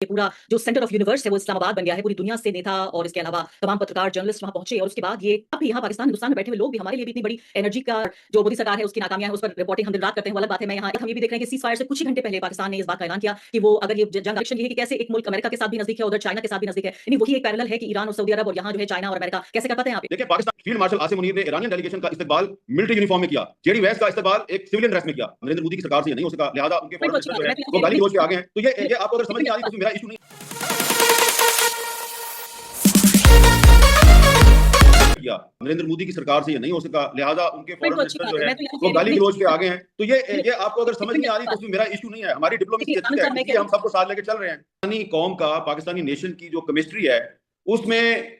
ये पूरा जो सेंटर ऑफ यूनिवर्स है वो इस्लामाबाद बन गया है। पूरी दुनिया से नेता और इसके अलावा तमाम पत्रकार जर्नलिस्ट वहां पहुंचे और उसके बाद ये अब भी यहाँ पाकिस्तान हिंदुस्तान में बैठे हुए लोग भी हमारे लिए भी इतनी बड़ी एनर्जी का जो मोदी सरकार है उसकी नाकामियां है उस पर रिपोर्टिंग हम दिन रात करते हैं। वो अलग बात है। मैं यहाँ हम ये भी देख रहे हैं कि सीज फायर से कुछ ही घंटे पहले पाकिस्तान ने इस बात का ऐलान किया कि वो अगर ये जंग इलेक्शन ये है कि कैसे एक मुल्क अमेरिका के साथ भी नजदीक है उधर चाइना के साथ भी नजदीक है, यानी वही एक पैरेलल है कि ईरान और सऊदी अरब और यहाँ जो है चाइना और अमेरिका कैसे कर पाते हैं। आप देखिए, पाकिस्तान फील्ड मार्शल आसिम मुनीर ने ईरानियन डेलीगेशन का इस्तकबाल मिलिट्री यूनिफॉर्म में किया। जेडी वैस का इस्तकबाल एक सिविलियन ड्रेस में किया। नरेंद्र मोदी की सरकार से ये नहीं हो सका, लिहाजा उनके फॉरेन मिनिस्टर जो है वो गाली गलौज पे आ गए हैं। तो ये आपको अगर समझ नहीं आ रही तो मेरा इशू नहीं किया। नरेंद्र मोदी की सरकार से ये नहीं हो सका, लिहाजा उनके फॉरेन मिनिस्टर जो है वो गाली गलौज पे आ गए हैं। तो ये आपको अगर समझ नहीं आ रही तो मेरा इशू नहीं है। हमारी डिप्लोमेसी अच्छी है, इसलिए हम सबको साथ लेके चल रहे हैं। पाकिस्तानी कौम का, पाकिस्तानी नेशन की जो केमिस्ट्री है उसमें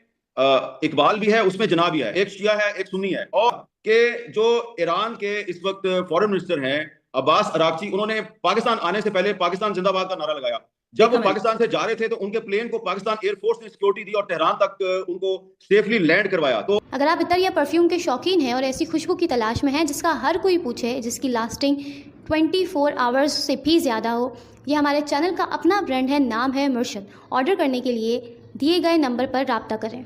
इकबाल भी है, उसमें जना भी है। एक शिया है, एक सुन्नी है। और के जो ईरान के इस वक्त फॉरेन मिनिस्टर हैं अब्बास अरागची, उन्होंने पाकिस्तान आने से पहले पाकिस्तान जिंदाबाद का नारा लगाया। जब वो पाकिस्तान से जा रहे थे तो उनके प्लेन को पाकिस्तान एयरफोर्स ने सिक्योरिटी दी और तेहरान तक उनको सेफली लैंड करवाया। तो अगर आप इतर या परफ्यूम के शौकीन हैं और ऐसी खुशबू की तलाश में हैं जिसका हर कोई पूछे, जिसकी लास्टिंग 24 आवर्स से भी ज़्यादा हो, ये हमारे चैनल का अपना ब्रांड है, नाम है मुर्शद। ऑर्डर करने के लिए दिए गए नंबर पर राब्ता करें।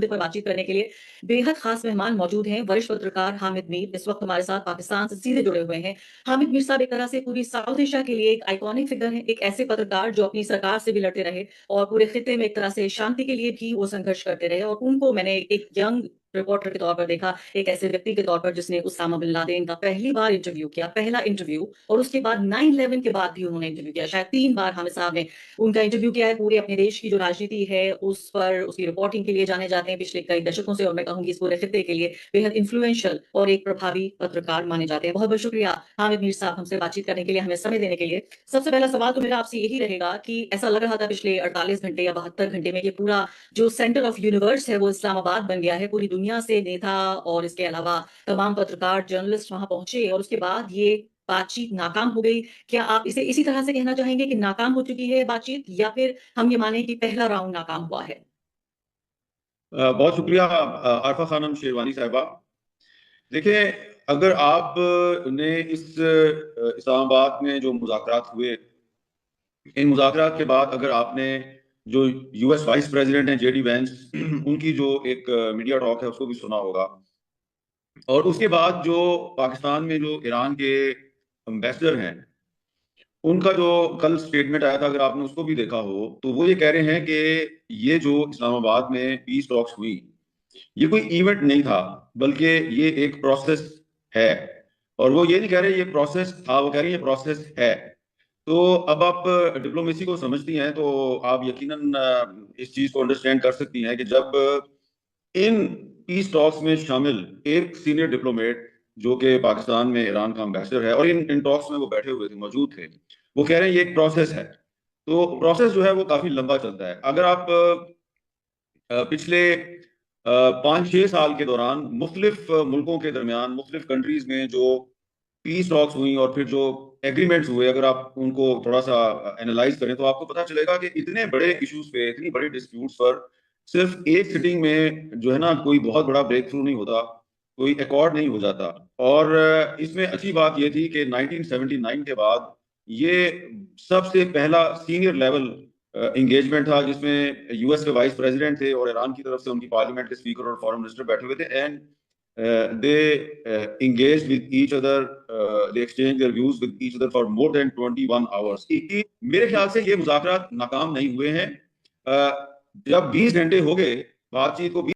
पर बातचीत करने के लिए बेहद खास मेहमान मौजूद हैं। वरिष्ठ पत्रकार हामिद मीर इस वक्त हमारे साथ पाकिस्तान से सीधे जुड़े हुए हैं। हामिद मीर साहब एक तरह से पूरी साउथ एशिया के लिए एक आइकॉनिक फिगर हैं, एक ऐसे पत्रकार जो अपनी सरकार से भी लड़ते रहे और पूरे खित्ते में एक तरह से शांति के लिए भी वो संघर्ष करते रहे। और उनको मैंने एक यंग रिपोर्टर के तौर पर देखा, एक ऐसे व्यक्ति के तौर पर जिसने उसामा बिन लादेन का पहली बार इंटरव्यू किया, पहला इंटरव्यू, और उसके बाद 9/11 के बाद भी उन्होंने इंटरव्यू किया। शायद 3 बार हामिद साहब ने उनका इंटरव्यू किया है। पूरे अपने देश की जो राजनीति है उस पर उसकी रिपोर्टिंग के लिए जाने जाते हैं पिछले कई दशकों से, और मैं कहूंगी इस पूरे खित्ते के लिए बेहद इन्फ्लुएंशियल और एक प्रभावी पत्रकार माने जाते हैं। बहुत बहुत शुक्रिया हामिद मीर साहब हमसे बातचीत करने के लिए, हमें समय देने के लिए। सबसे पहला सवाल तो मेरा आपसे यही रहेगा कि ऐसा लग रहा था पिछले 48 घंटे या 72 घंटे में कि पूरा जो सेंटर ऑफ यूनिवर्स है वो इस्लामाबाद बन गया है। पूरी दुनिया से नेता और इसके अलावा तमाम पत्रकार जर्नलिस्ट वहां पहुंचे और उसके बाद ये बातचीत नाकाम हो गई। क्या आप इसे इसी तरह से कहना चाहेंगे कि नाकाम हो चुकी है बातचीत, या फिर हम ये माने कि पहला राउंड नाकाम हुआ है? बहुत शुक्रिया आरफा खानम शेरवानी साहिबा। देखिए, अगर आप ने इस इस्लामाबाद में जो मुज़ाकरात हुए, इन मुज़ाकरात के बाद अगर आपने जो यूएस वाइस प्रेसिडेंट हैं जेडी वेंस उनकी जो एक मीडिया टॉक है उसको भी सुना होगा, और उसके बाद जो पाकिस्तान में जो ईरान के एम्बेसडर हैं उनका जो कल स्टेटमेंट आया था, अगर आपने उसको भी देखा हो, तो वो ये कह रहे हैं कि ये जो इस्लामाबाद में पीस टॉक्स हुई ये कोई इवेंट नहीं था, बल्कि ये एक प्रोसेस है। और वो ये नहीं कह रहे ये प्रोसेस था, वो कह रहे हैं ये प्रोसेस है। तो अब आप डिप्लोमेसी को समझती हैं तो आप यकीनन इस चीज को अंडरस्टैंड कर सकती हैं कि जब इन पीस टॉक्स में शामिल एक सीनियर डिप्लोमेट जो कि पाकिस्तान में ईरान का एम्बेसडर है और इन टॉक्स में वो बैठे हुए थे, मौजूद थे, वो कह रहे हैं ये एक प्रोसेस है। तो प्रोसेस जो है वो काफी लंबा चलता है। अगर आप पिछले 5-6 साल के दौरान मुख्तलिफ मुल्कों के दरमियान, मुख्तलिफ कंट्रीज में जो पीस टॉक्स हुई और फिर जो एग्रीमेंट्स हुए, अगर आप उनको थोड़ा सा एनालाइज करें तो आपको पता चलेगा कि इतने बड़े इश्यूज पे, इतनी बड़ी डिस्प्यूट्स पर सिर्फ एक सिटिंग में जो है ना कोई बहुत बड़ा ब्रेक थ्रू नहीं होता, कोई एकॉर्ड नहीं हो जाता। और इसमें अच्छी बात ये थी कि 1979 के बाद ये सबसे पहला सीनियर लेवल इंगेजमेंट था जिसमें यूएस के वाइस प्रेसिडेंट थे और ईरान की तरफ से उनकी पार्लियामेंट के स्पीकर और फॉरेन मिनिस्टर बैठे हुए थे। And they engaged with each other, they exchanged their views with each other for more than 21 hours. मेरे ख्याल से ये मुज़ाकरात नाकाम नहीं हुए हैं। जब 20 घंटे हो गए बातचीत को,